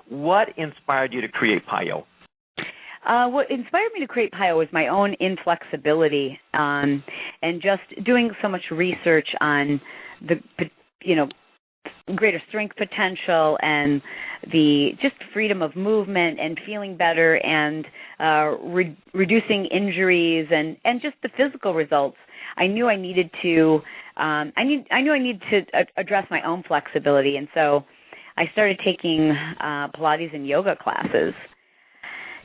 what inspired you to create PiYo? What inspired me to create PiYo was my own inflexibility, and just doing so much research on the, greater strength potential and the just freedom of movement and feeling better and reducing injuries and just the physical results. I knew I needed to address my own flexibility, and so I started taking Pilates and yoga classes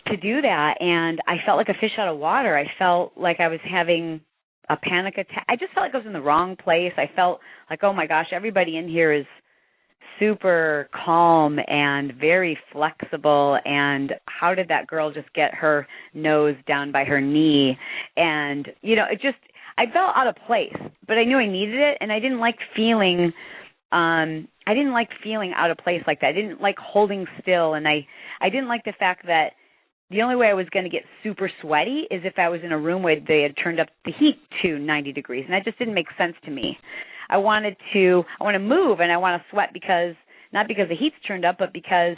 to do that, and I felt like a fish out of water. I felt like I was having a panic attack. I just felt like I was in the wrong place. I felt like, oh my gosh, everybody in here is super calm and very flexible, and how did that girl just get her nose down by her knee? And, I felt out of place, but I knew I needed it, and I didn't like feeling out of place like that. I didn't like holding still, and I didn't like the fact that the only way I was going to get super sweaty is if I was in a room where they had turned up the heat to 90 degrees, and that just didn't make sense to me. I want to move, and I want to sweat not because the heat's turned up, but because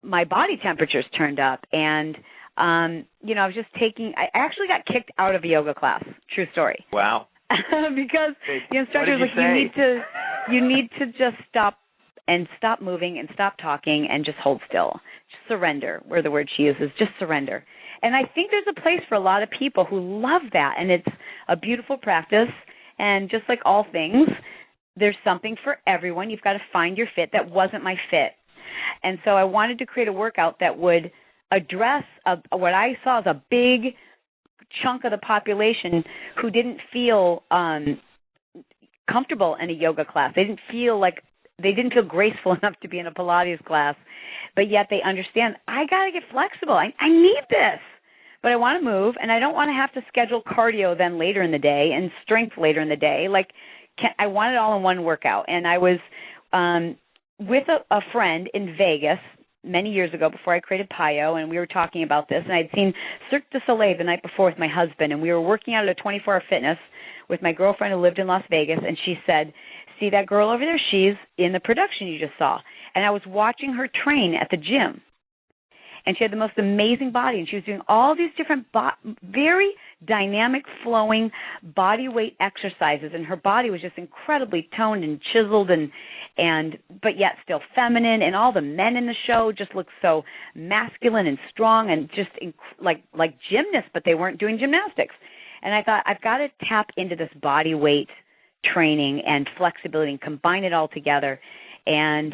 my body temperature's turned up. And, I was just I actually got kicked out of a yoga class. True story. Wow. Because the instructor was like, you need to just stop moving and stop talking and just hold still. Just surrender, where the word she uses, just surrender. And I think there's a place for a lot of people who love that, and it's a beautiful practice. And just like all things, there's something for everyone. You've got to find your fit. That wasn't my fit. And so I wanted to create a workout that would address what I saw as a big chunk of the population who didn't feel comfortable in a yoga class. They didn't feel graceful enough to be in a Pilates class, but yet they understand, I got to get flexible. I need this. But I want to move, and I don't want to have to schedule cardio then later in the day and strength later in the day. I want it all in one workout. And I was with a friend in Vegas many years ago before I created PiYo, and we were talking about this. And I'd seen Cirque du Soleil the night before with my husband, and we were working out at a 24-hour fitness with my girlfriend who lived in Las Vegas, and she said, see that girl over there? She's in the production you just saw. And I was watching her train at the gym. And she had the most amazing body, and she was doing all these different very dynamic, flowing body weight exercises, and her body was just incredibly toned and chiseled, but yet still feminine. And all the men in the show just looked so masculine and strong, and just like gymnasts, but they weren't doing gymnastics. And I thought, I've got to tap into this body weight training and flexibility and combine it all together. And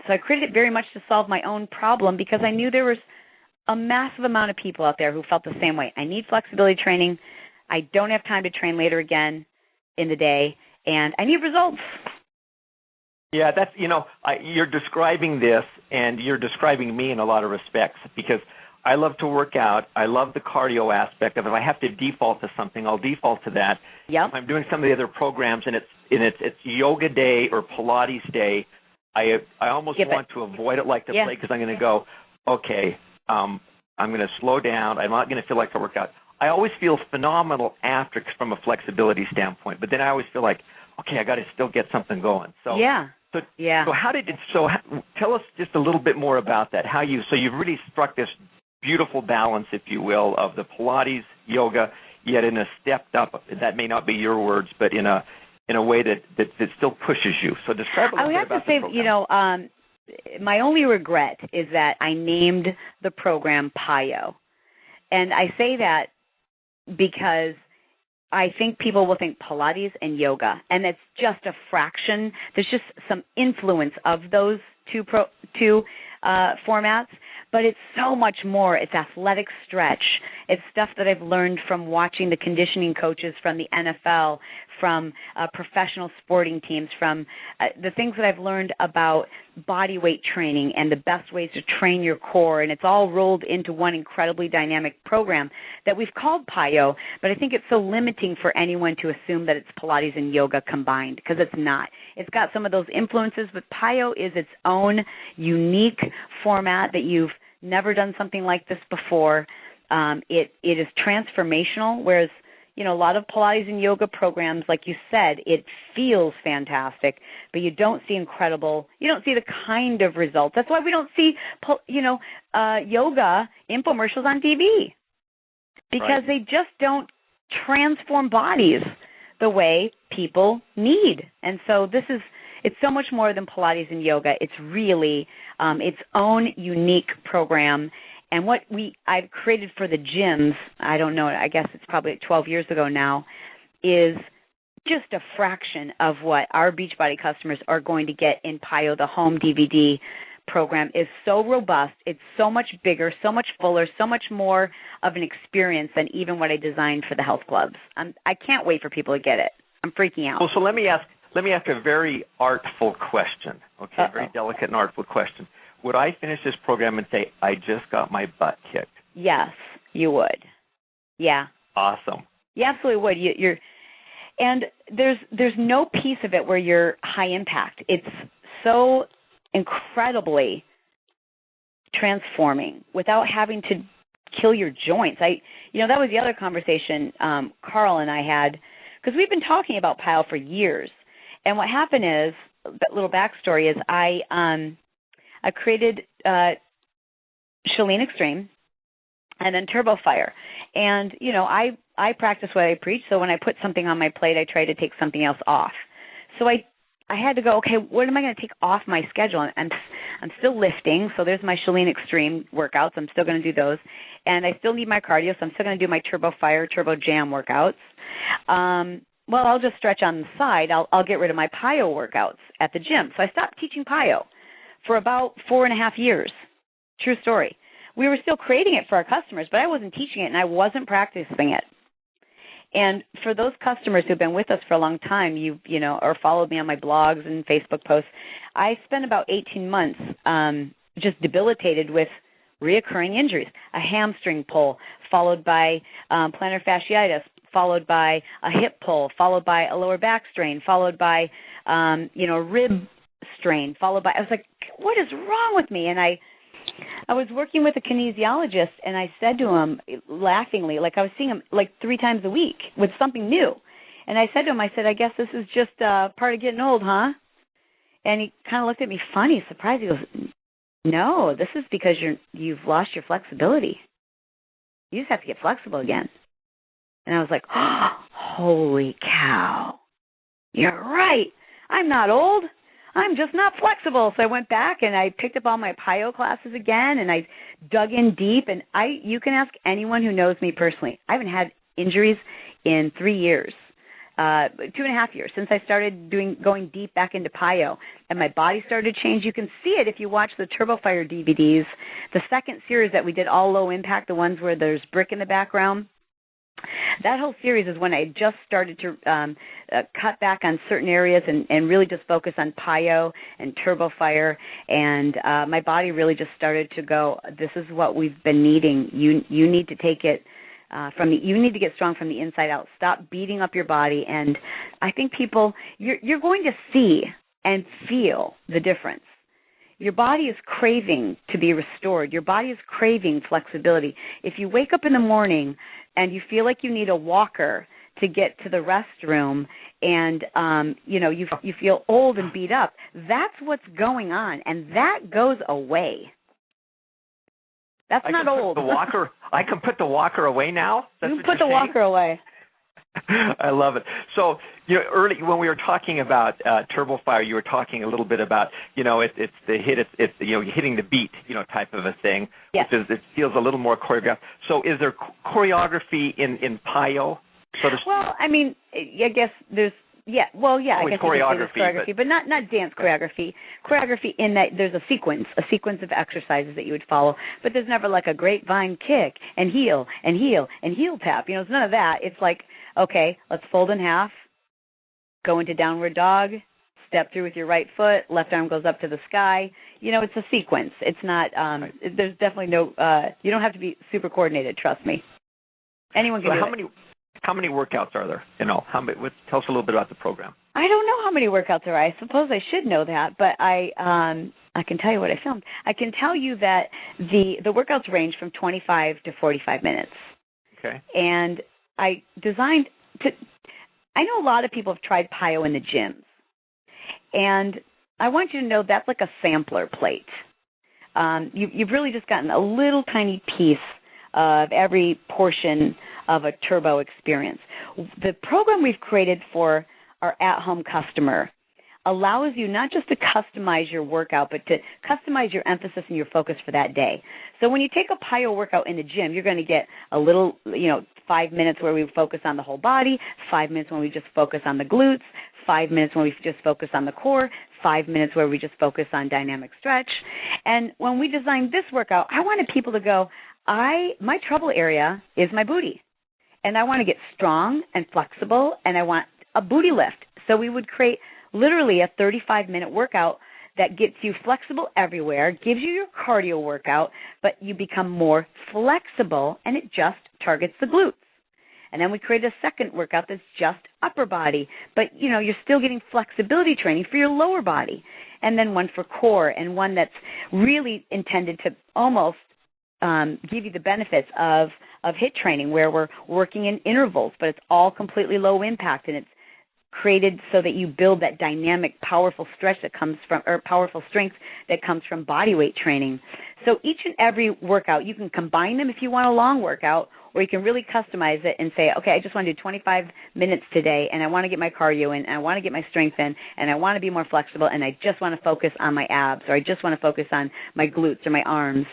so I created it very much to solve my own problem, because I knew there was a massive amount of people out there who felt the same way. I need flexibility training. I don't have time to train later again in the day, and I need results. Yeah, that's, you're describing this, and you're describing me in a lot of respects, because I love to work out. I love the cardio aspect of it. If I have to default to something, I'll default to that. Yep. If I'm doing some of the other programs and it's yoga day or Pilates day, I almost want to avoid it like the plague, because I'm going to go, okay, I'm going to slow down. I'm not going to feel like I work out. I always feel phenomenal after from a flexibility standpoint, but then I always feel like, okay, I got to still get something going. So So tell us just a little bit more about that. So you've really struck this beautiful balance, if you will, of the Pilates, yoga, yet in a stepped up. That may not be your words, but in a way that still pushes you. So describe a little bit about the program. I would have to say, my only regret is that I named the program PiYo. And I say that because I think people will think Pilates and yoga, and it's just a fraction. There's just some influence of those two formats, but it's so much more. It's athletic stretch. It's stuff that I've learned from watching the conditioning coaches from the NFL, from professional sporting teams, from the things that I've learned about body weight training and the best ways to train your core, and it's all rolled into one incredibly dynamic program that we've called PiYo, but I think it's so limiting for anyone to assume that it's Pilates and yoga combined, because it's not. It's got some of those influences, but PiYo is its own unique format that you've never done something like this before. It is transformational, whereas a lot of Pilates and yoga programs, like you said, it feels fantastic, but you don't see the kind of results. That's why we don't see, yoga infomercials on TV, because they just don't transform bodies the way people need. And so it's so much more than Pilates and yoga. It's really its own unique program. And what I've created for the gyms, I don't know, I guess it's probably 12 years ago now, is just a fraction of what our Beachbody customers are going to get in PiYo. The home DVD program is so robust. It's so much bigger, so much fuller, so much more of an experience than even what I designed for the health clubs. I can't wait for people to get it. I'm freaking out. Well, so let me ask a very artful question, okay? Uh-oh. Very delicate and artful question. Would I finish this program and say, I just got my butt kicked? Yes, you would. Yeah. Awesome. You absolutely would. And there's no piece of it where you're high impact. It's so incredibly transforming without having to kill your joints. That was the other conversation Carl and I had, because we've been talking about PiYo for years. And what happened is, that little backstory is, I created Chalene Extreme and then Turbo Fire. And, I practice what I preach, so when I put something on my plate, I try to take something else off. So I had to go, okay, what am I going to take off my schedule? I'm still lifting, so there's my Chalene Extreme workouts. I'm still going to do those. And I still need my cardio, so I'm still going to do my Turbo Fire, Turbo Jam workouts. Well, I'll just stretch on the side. I'll get rid of my PiYo workouts at the gym. So I stopped teaching PiYo for about 4.5 years. True story. We were still creating it for our customers, but I wasn't teaching it and I wasn't practicing it. And for those customers who've been with us for a long time, or followed me on my blogs and Facebook posts, I spent about 18 months just debilitated with reoccurring injuries, a hamstring pull, followed by plantar fasciitis, followed by a hip pull, followed by a lower back strain, followed by, rib strain, followed by, I was like, what is wrong with me? And I was working with a kinesiologist, and I said to him laughingly, like I was seeing him like 3 times a week with something new. And I said to him, I guess this is just part of getting old, huh? And he kind of looked at me funny, surprised. He goes, no, this is because you've lost your flexibility. You just have to get flexible again. And I was like, oh, holy cow, you're right. I'm not old. I'm just not flexible. So I went back and I picked up all my PiYo classes again, and I dug in deep. And you can ask anyone who knows me personally. I haven't had injuries in 3 years, 2.5 years since I started going deep back into PiYo. And my body started to change. You can see it if you watch the Turbo Fire DVDs, the second series that we did, all low impact, the ones where there's brick in the background. That whole series is when I just started to cut back on certain areas and really just focus on PiYo and Turbo Fire, and my body really just started to go, this is what we've been needing. You need to take it you need to get strong from the inside out. Stop beating up your body, and I think people, you're going to see and feel the difference. Your body is craving to be restored. Your body is craving flexibility. If you wake up in the morning and you feel like you need a walker to get to the restroom and, you feel old and beat up, that's what's going on, and that goes away. That's not old. I can put the walker away now? You can put the walker away. I love it. So, early when we were talking about Turbo Fire, you were talking a little bit about, it's the hit, it's hitting the beat, type of a thing. Yes. Which is, it feels a little more choreographed. So, is there choreography in PiYo, so to speak? Well, I mean, I guess there's. Yeah, well, yeah, I guess choreography, but not dance choreography. Choreography in that there's a sequence of exercises that you would follow, but there's never like a grapevine kick and heel and heel and heel tap. It's none of that. It's like, okay, let's fold in half, go into downward dog, step through with your right foot, left arm goes up to the sky. It's a sequence. It's not. There's definitely no. You don't have to be super coordinated. Trust me. Anyone can do it. How many workouts are there? Tell us a little bit about the program. I don't know how many workouts there are. I suppose I should know that, but I can tell you what I filmed. I can tell you that the workouts range from 25 to 45 minutes. Okay. And I designed to. I know a lot of people have tried PiYo in the gyms, and I want you to know that's like a sampler plate. You've really just gotten a little tiny piece of every portion of a turbo experience. The program we've created for our at-home customer allows you not just to customize your workout, but to customize your emphasis and your focus for that day. So when you take a PiYo workout in the gym, you're going to get a little, 5 minutes where we focus on the whole body, 5 minutes when we just focus on the glutes, 5 minutes when we just focus on the core, 5 minutes where we just focus on dynamic stretch. And when we designed this workout, I wanted people to go, my trouble area is my booty. And I want to get strong and flexible, and I want a booty lift. So we would create literally a 35-minute workout that gets you flexible everywhere, gives you your cardio workout, but you become more flexible, and it just targets the glutes. And then we created a second workout that's just upper body, but, you're still getting flexibility training for your lower body. And then one for core, and one that's really intended to almost give you the benefits of HIIT training, where we're working in intervals, but it's all completely low impact, and it's created so that you build that dynamic, powerful strength that comes from body weight training. So each and every workout, you can combine them if you want a long workout, or you can really customize it and say, okay, I just want to do 25 minutes today, and I want to get my cardio in, and I want to get my strength in, and I want to be more flexible, and I just want to focus on my abs, or I just want to focus on my glutes or my arms.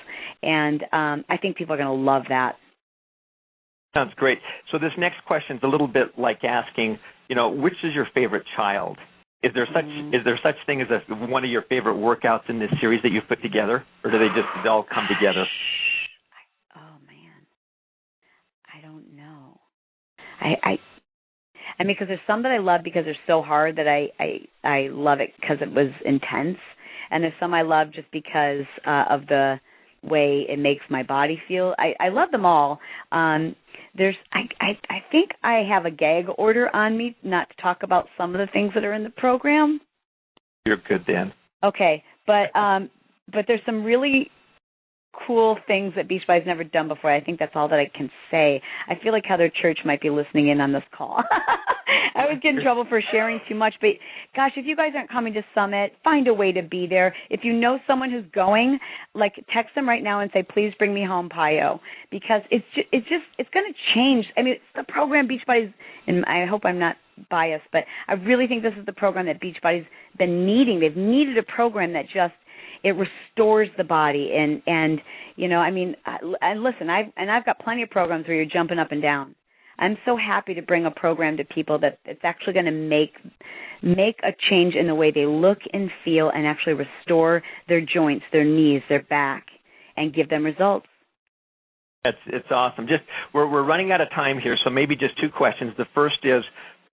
And I think people are going to love that. Sounds great. So this next question is a little bit like asking, which is your favorite child? Is there such thing as one of your favorite workouts in this series that you've put together, or do they just all come together? Oh man, I don't know. I mean, because there's some that I love because they're so hard that I love it because it was intense, and there's some I love just because of the way it makes my body feel. I love them all. I think I have a gag order on me not to talk about some of the things that are in the program. You're good, Dan. Okay, but there's some really cool things that Beachbody's never done before. I think that's all that I can say. I feel like Heather Church might be listening in on this call. I would get in trouble for sharing too much, but gosh, if you guys aren't coming to Summit, find a way to be there. If you know someone who's going, text them right now and say, please bring me home PiYo, because it's going to change. I mean, it's the program Beachbody's, and I hope I'm not biased, but I really think this is the program that Beachbody's been needing. They've needed a program that just, it restores the body, and listen, I've got plenty of programs where you're jumping up and down. I'm so happy to bring a program to people that it's actually going to make a change in the way they look and feel, and actually restore their joints, their knees, their back, and give them results. It's awesome. Just we're running out of time here, so maybe just two questions. The first is,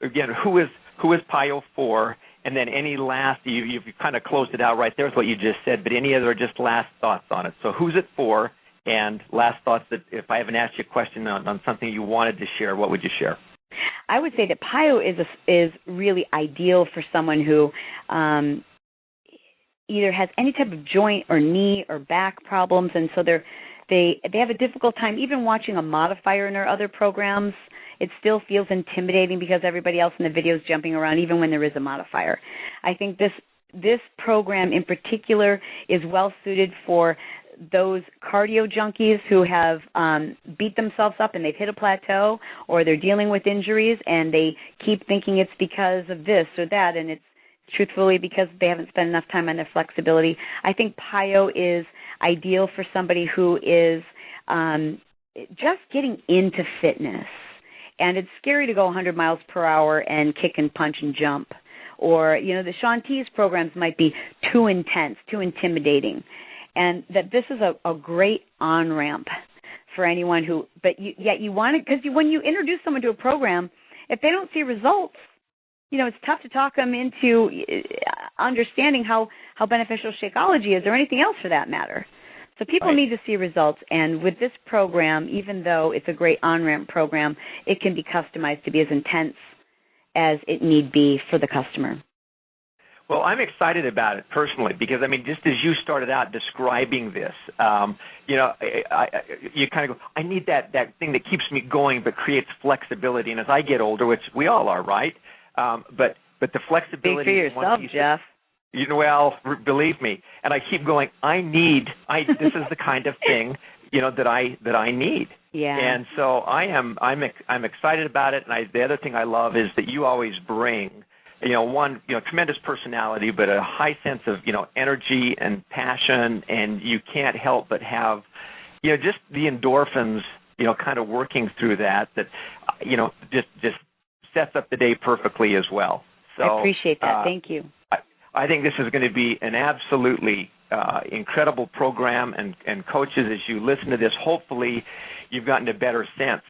again, who is PiYo for? And then any last, you've kind of closed it out right there with what you just said, but any other just last thoughts on it? So who's it for? And last thoughts, that if I haven't asked you a question on something you wanted to share, what would you share? I would say that PiYo is really ideal for someone who either has any type of joint or knee or back problems, and so they have a difficult time even watching a modifier in our other programs. It still feels intimidating because everybody else in the video is jumping around, even when there is a modifier. I think this program in particular is well suited for those cardio junkies who have beat themselves up and they've hit a plateau, or they're dealing with injuries and they keep thinking it's because of this or that, and it's truthfully because they haven't spent enough time on their flexibility. I think PiYo is ideal for somebody who is just getting into fitness. And it's scary to go 100 miles per hour and kick and punch and jump. Or, the Shaun T's programs might be too intense, too intimidating. And that this is a great on-ramp for anyone who, yet you want it, because when you introduce someone to a program, if they don't see results, it's tough to talk them into understanding how beneficial Shakeology is, or anything else for that matter. So people need to see results, and with this program, even though it's a great on-ramp program, it can be customized to be as intense as it need be for the customer. Well, I'm excited about it personally because, I mean, just as you started out describing this, you kind of go, I need that thing that keeps me going but creates flexibility. And as I get older, which we all are, right? But the flexibility. Speak for yourself, Jeff. Well, believe me. And I keep going, this is the kind of thing, that I need. Yeah. And so I'm excited about it. And the other thing I love is that you always bring, tremendous personality, but a high sense of, energy and passion, and you can't help but have, just the endorphins, kind of working through that, just sets up the day perfectly as well. So I appreciate that. Thank you. I think this is going to be an absolutely incredible program, and coaches, as you listen to this, hopefully you've gotten a better sense